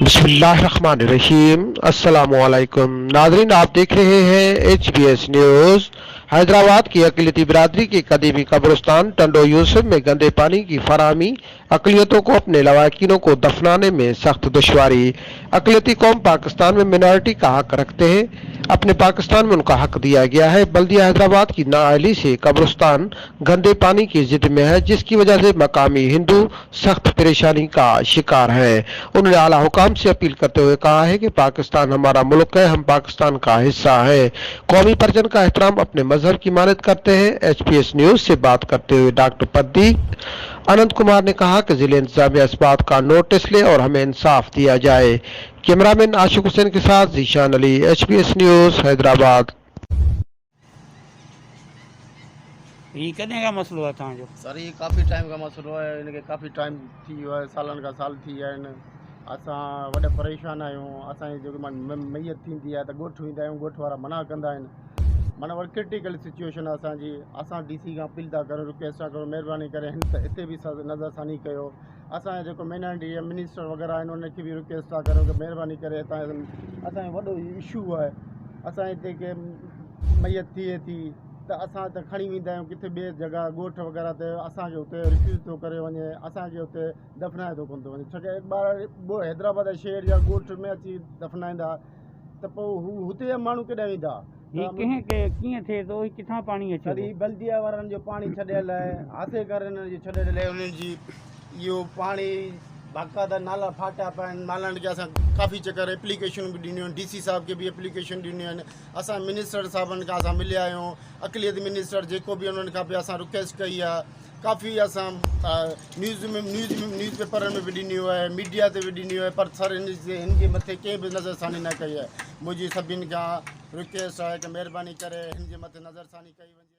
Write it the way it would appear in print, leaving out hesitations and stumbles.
बिस्मिल्लाहिर्रहमानिर्रहीम। अस्सलामुअलैकुम नाज़रीन, आप देख रहे हैं HBS न्यूज़। हैदराबाद की अक़लियती बिरादरी के कदीमी कब्रिस्तान टंडो यूसुफ में गंदे पानी की फराहमी, अक़लियतों को अपने लवाकिनों को दफनाने में सख्त दुश्वारी। अक़लियती कौम पाकिस्तान में मिनॉरिटी का हक रखते हैं, अपने पाकिस्तान में उनका हक दिया गया है। बल्दिया हैदराबाद की नाअहली से कब्रिस्तान गंदे पानी की जिद में है, जिसकी वजह से मकामी हिंदू सख्त परेशानी का शिकार हैं। उन्होंने आला हुकाम से अपील करते हुए कहा है कि पाकिस्तान हमारा मुल्क है, हम पाकिस्तान का हिस्सा है। कौमी परचम का एहतराम अपने मजहब की मानद करते हैं। HPS न्यूज से बात करते हुए डॉक्टर प्रदीप अनंत कुमार ने कहा कि जिले इंतजामिया इस बात का नोटिस ले और हमें इंसाफ दिया जाए। कैमरामैन आशिक हुसैन के साथ जीशान अली, HPS न्यूज हैदराबाद। ये कॾहिं खां मसइलो आहे तव्हांजो? सर ये काफ़ी टाइम का मसइलो है, इनके काफ़ी टाइम थी वियो आहे, सालनि खां साल थी विया आहिनि। असां वॾा परेशान आहियूं। असांजी जेको मैयत थींदी आहे त ॻोठु वेंदा आहियूं, ॻोठु वारा मना कंदा आहिनि। माना वरी क्रिटिकल सिचुएशन आहे असांजी। असां DC खां अपील था करूं, रिक्वेस्ट था करूं, महिरबानी करे हिते बि नज़रसानी कयो। असांजा जेको मिनिस्टर वग़ैरह आहिनि उनखे बि रिक्वेस्ट था करूं कि महिरबानी करे हितां असांजो वॾो इशू आहे। असां हिते के मैयत थिए थी त असां त खणी वेंदा आहियूं किथे ॿिए जॻह ॻोठु वग़ैरह ते, असांखे हुते रिफ्यूज़ थो करे वञे, असांखे हुते दफ़नाए थो कोन थो वञे। छो की ॿार हैदराबाद शहर जा ॻोठ में अची दफ़नाईंदा त पोइ हू हुते जा माण्हू केॾांहुं वेंदा? कीअं थिए थो? किथां पाणी अचे थो? बल्दिया वारनि जो पाणी छॾियल आहे, आसे कर हिननि जो छॾियल आहे। उन्हनि जी इहो पाणी बाक़ाइदा नाला फाटा पिया आहिनि। नालनि खे असां काफ़ी चकर एप्लीकेशन बि ॾिनियूं आहिनि, DC साहब खे बि एप्लीकेशन ॾिनियूं आहिनि। असां मिनिस्टर साहबनि खां असां मिलिया आहियूं, अक़लियत मिनिस्टर जेको बि उन्हनि खां बि असां रिक्वेस्ट कई आहे। काफ़ी असां न्यूज़ पेपरनि में बि ॾिनियूं आहे, मीडिया ते बि ॾिनियूं आहे, पर सर हिन जे मथे कंहिं बि नज़रसानी न कई आहे। मुंहिंजी सभिनि खां रिक्वेस्ट आहे कि महिरबानी करे हिन जे मथे नज़रसानी कई वञे।